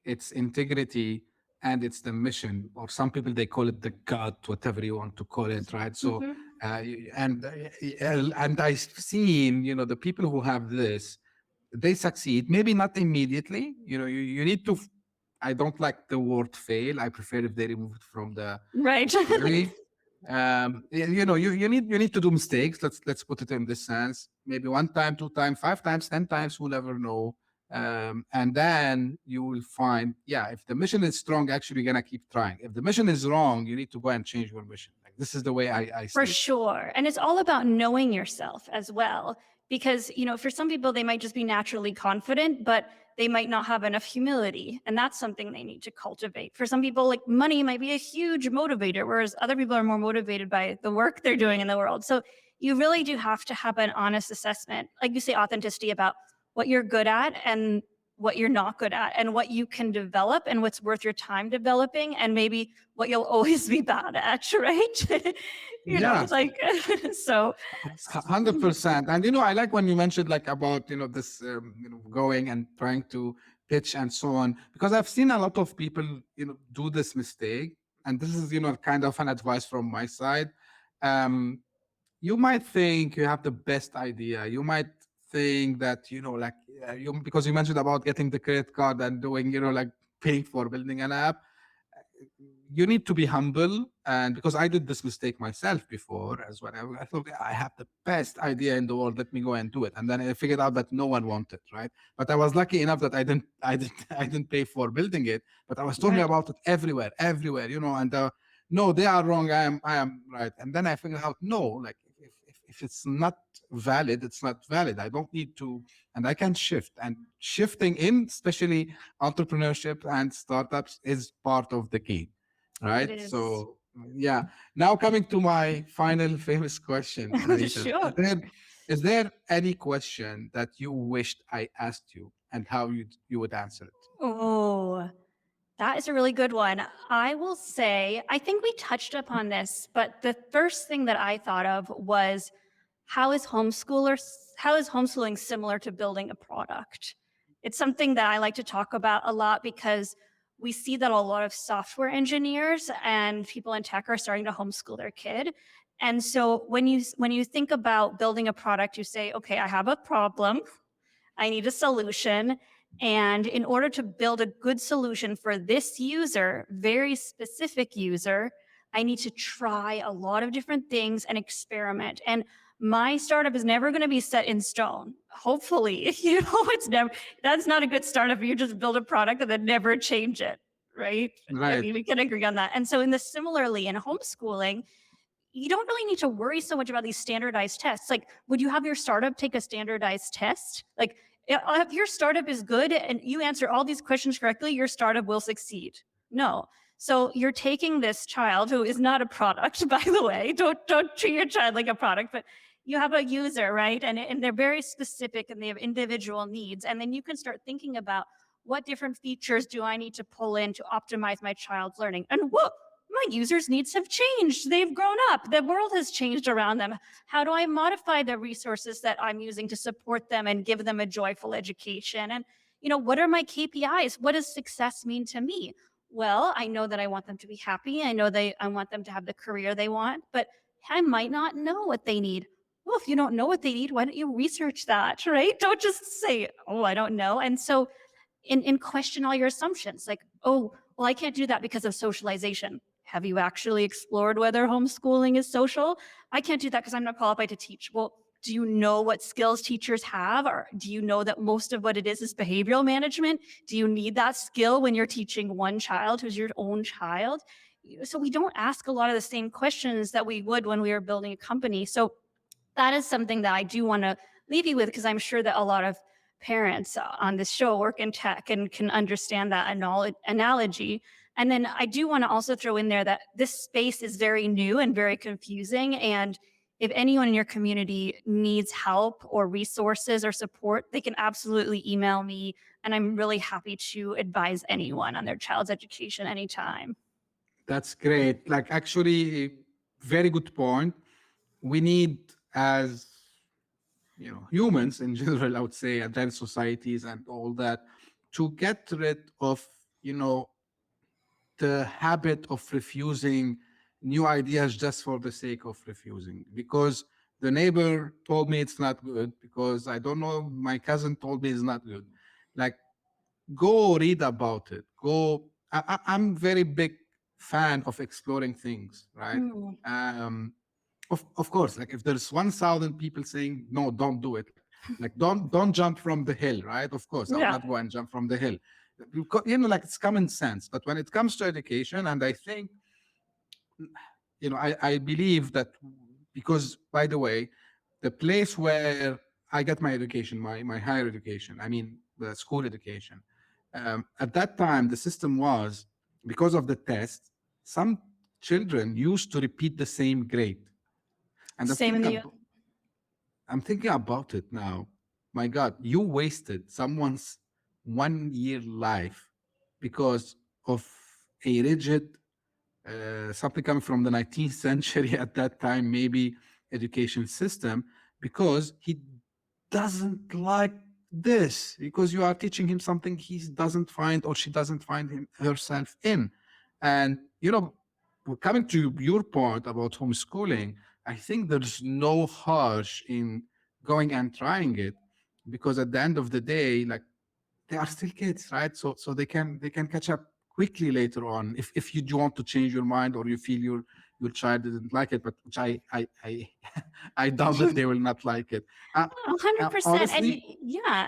Speaker 2: it's integrity, and it's the mission. Or some people, they call it the gut, whatever you want to call it, right? So, and I've seen, the people who have this, they succeed. Maybe not immediately. You need to. I don't like the word fail. I prefer if they remove it from the
Speaker 3: right.
Speaker 2: You need to do mistakes. Let's put it in this sense. Maybe 1 time, 2 times, 5 times, 10 times. We'll never know. And then you will find, if the mission is strong, actually you're gonna keep trying. If the mission is wrong, you need to go and change your mission. Like, this is the way I see
Speaker 3: For
Speaker 2: it.
Speaker 3: sure. And it's all about knowing yourself as well. Because, for some people, they might just be naturally confident, but they might not have enough humility. And that's something they need to cultivate. For some people, like, money might be a huge motivator, whereas other people are more motivated by the work they're doing in the world. So you really do have to have an honest assessment, like you say, authenticity about what you're good at and what you're not good at, and what you can develop and what's worth your time developing, and maybe what you'll always be bad at, right? It's like, so.
Speaker 2: 100%. And, I like when you mentioned like about, this, going and trying to pitch and so on, because I've seen a lot of people, do this mistake. And this is, kind of an advice from my side. You might think you have the best idea. You might think that, because you mentioned about getting the credit card and doing, like paying for building an app. You need to be humble. And because I did this mistake myself before as well, I thought I have the best idea in the world. Let me go and do it. And then I figured out that no one wanted, right? But I was lucky enough that I didn't pay for building it, but I was talking about it everywhere, and no, they are wrong. I am right. And then I figured out, no, like if it's not valid, it's not valid. I don't need to, and I can shift. And shifting in, especially entrepreneurship and startups, is part of the key, right? So, Now coming to my final famous question, Manisha.
Speaker 3: Sure.
Speaker 2: Is there any question that you wished I asked you, and how you would answer it?
Speaker 3: Oh, that is a really good one. I will say, I think we touched upon this, but the first thing that I thought of was, how is homeschooling similar to building a product? It's something that I like to talk about a lot, because we see that a lot of software engineers and people in tech are starting to homeschool their kid. And so when you think about building a product, you say, okay, I have a problem. I need a solution. And in order to build a good solution for this user, very specific user, I need to try a lot of different things and experiment. And my startup is never going to be set in stone. Hopefully, that's not a good startup if you just build a product and then never change it, right?
Speaker 2: Right.
Speaker 3: I mean, we can agree on that. And so similarly in homeschooling, you don't really need to worry so much about these standardized tests. Like, would you have your startup take a standardized test? Like, if your startup is good and you answer all these questions correctly, your startup will succeed. No. So you're taking this child, who is not a product, by the way. Don't treat your child like a product, but you have a user, right? And they're very specific and they have individual needs. And then you can start thinking about, what different features do I need to pull in to optimize my child's learning? And my users' needs have changed. They've grown up. The world has changed around them. How do I modify the resources that I'm using to support them and give them a joyful education? And, what are my KPIs? What does success mean to me? Well, I know that I want them to be happy. I know I want them to have the career they want, but I might not know what they need. Well, if you don't know what they need, why don't you research that, right? Don't just say, oh, I don't know. And so in question all your assumptions, like, oh, well, I can't do that because of socialization. Have you actually explored whether homeschooling is social? I can't do that because I'm not qualified to teach. Well, do you know what skills teachers have? Or do you know that most of what it is behavioral management? Do you need that skill when you're teaching one child who's your own child? So we don't ask a lot of the same questions that we would when we were building a company. So that is something that I do want to leave you with, because I'm sure that a lot of parents on this show work in tech and can understand that analogy. And then I do want to also throw in there that this space is very new and very confusing. And if anyone in your community needs help or resources or support, they can absolutely email me. And I'm really happy to advise anyone on their child's education anytime.
Speaker 2: That's great. Like, actually, very good point. We need, as humans in general, I would say, and then societies and all that, to get rid of, the habit of refusing new ideas just for the sake of refusing. Because the neighbor told me it's not good, because I don't know, my cousin told me it's not good. Like, go read about it. I'm very big fan of exploring things, right?
Speaker 3: Mm.
Speaker 2: Of course, like if there's 1,000 people saying no, don't do it, like don't jump from the hill, right? Of course, I'll not go and jump from the hill. Because, like, it's common sense. But when it comes to education, and I think, I believe that, because, by the way, the place where I got my education, my higher education, I mean the school education, at that time the system was, because of the test, some children used to repeat the same grade. And I'm thinking about it now. My God, you wasted someone's 1 year life because of a rigid, something coming from the 19th century at that time, maybe, education system, because he doesn't like this, because you are teaching him something he doesn't find, or she doesn't find herself in. And, coming to your point about homeschooling, I think there's no harsh in going and trying it, because at the end of the day, like, they are still kids, right? So they can catch up quickly later on, if you do want to change your mind, or you feel your child didn't like it, but which I I doubt that they will not like it.
Speaker 3: 100%.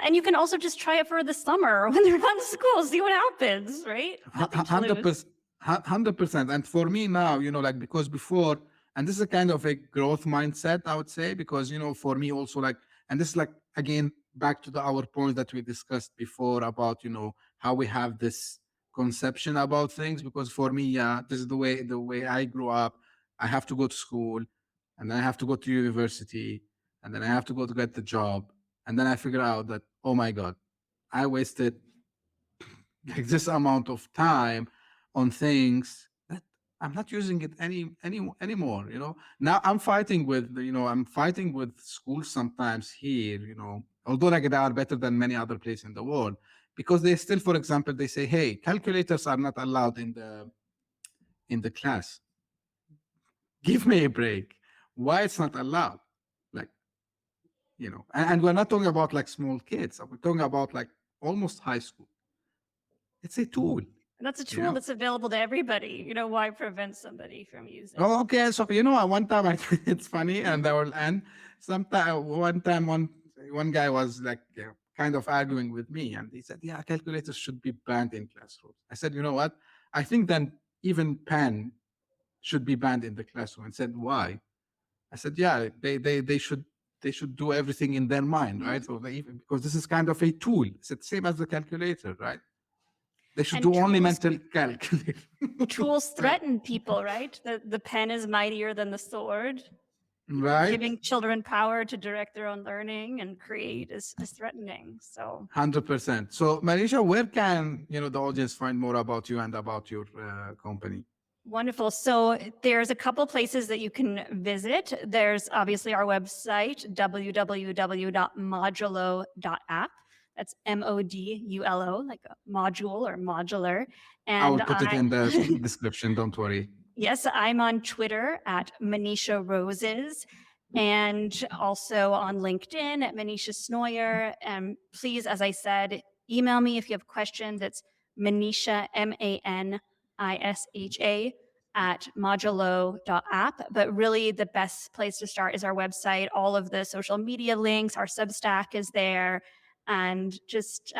Speaker 3: And you can also just try it for the summer when they're not in school, see what happens, right?
Speaker 2: 100%. And for me now, like, because before, and this is a kind of a growth mindset, I would say, because, for me also, like, and this is, like, again, back to our point that we discussed before about, how we have this conception about things. Because for me, this is the way I grew up. I have to go to school, and then I have to go to university, and then I have to go to get the job. And then I figure out that, oh my God, I wasted like this amount of time on things that I'm not using it anymore. Now I'm fighting with schools sometimes here, although, like, they are better than many other places in the world, because they still, for example, they say, hey, calculators are not allowed in the class. Give me a break. Why it's not allowed? Like, and we're not talking about, like, small kids. We're talking about, like, almost high school. It's a tool.
Speaker 3: That's a tool that's available to everybody. Why prevent somebody from using it?
Speaker 2: Oh, okay. So, one time, it's funny, and I will end. One time, one guy was, like, kind of arguing with me, and he said, yeah, calculators should be banned in classrooms. I said, you know what? I think then even pen should be banned in the classroom. And said, why? I said, yeah, they should do everything in their mind, right? So because this is kind of a tool. It's the same as the calculator, right? They should do only mental calculation.
Speaker 3: Tools threaten people, right? The pen is mightier than the sword.
Speaker 2: Right.
Speaker 3: Giving children power to direct their own learning and create is threatening. So
Speaker 2: 100%. So, Manisha, where can the audience find more about you and about your company?
Speaker 3: Wonderful. So there's a couple places that you can visit. There's obviously our website, www.modulo.app. That's MODULO, like a module or modular. And
Speaker 2: I will put it in the description. Don't worry.
Speaker 3: Yes, I'm on Twitter at Manisha Roses, and also on LinkedIn at Manisha Snoyer. And please, as I said, email me if you have questions. It's Manisha, MANISHA, at modulo.app. But really, the best place to start is our website. All of the social media links, our Substack is there. And just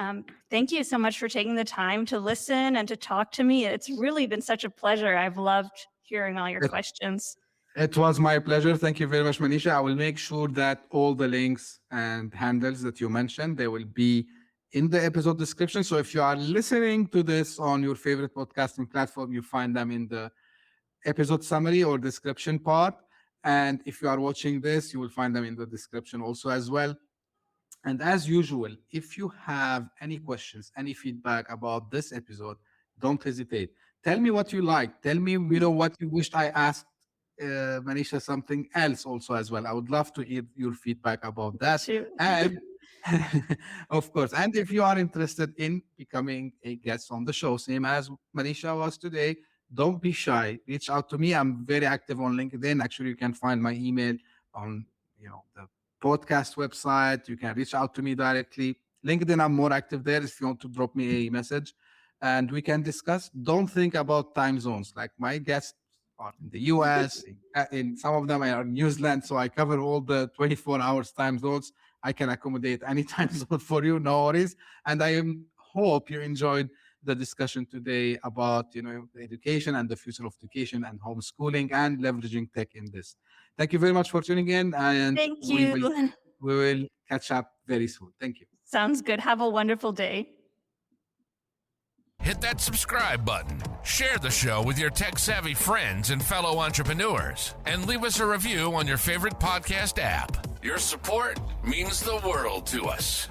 Speaker 3: thank you so much for taking the time to listen and to talk to me. It's really been such a pleasure. I've loved hearing all your questions.
Speaker 2: It was my pleasure. Thank you very much, Manisha. I will make sure that all the links and handles that you mentioned, they will be in the episode description. So if you are listening to this on your favorite podcasting platform, you find them in the episode summary or description part. And if you are watching this, you will find them in the description also as well. And as usual, if you have any questions, any feedback about this episode, don't hesitate. Tell me what you like. Tell me, what you wished I asked Manisha something else also as well. I would love to hear your feedback about that.
Speaker 3: Shoot.
Speaker 2: And of course, and if you are interested in becoming a guest on the show, same as Manisha was today, don't be shy. Reach out to me. I'm very active on LinkedIn. Actually, you can find my email on the podcast website. You can reach out to me directly. LinkedIn, I'm more active there if you want to drop me a message and we can discuss. Don't think about time zones. Like my guests are in the US, in some of them are in New Zealand, so I cover all the 24 hours time zones. I can accommodate any time zone for you, no worries. And I hope you enjoyed the discussion today about the education and the future of education and homeschooling and leveraging tech in this. Thank you very much for tuning in, and
Speaker 3: Thank you.
Speaker 2: We will catch up very soon. Thank you.
Speaker 3: Sounds good. Have a wonderful day.
Speaker 1: Hit that subscribe button, share the show with your tech-savvy friends and fellow entrepreneurs, and leave us a review on your favorite podcast app. Your support means the world to us.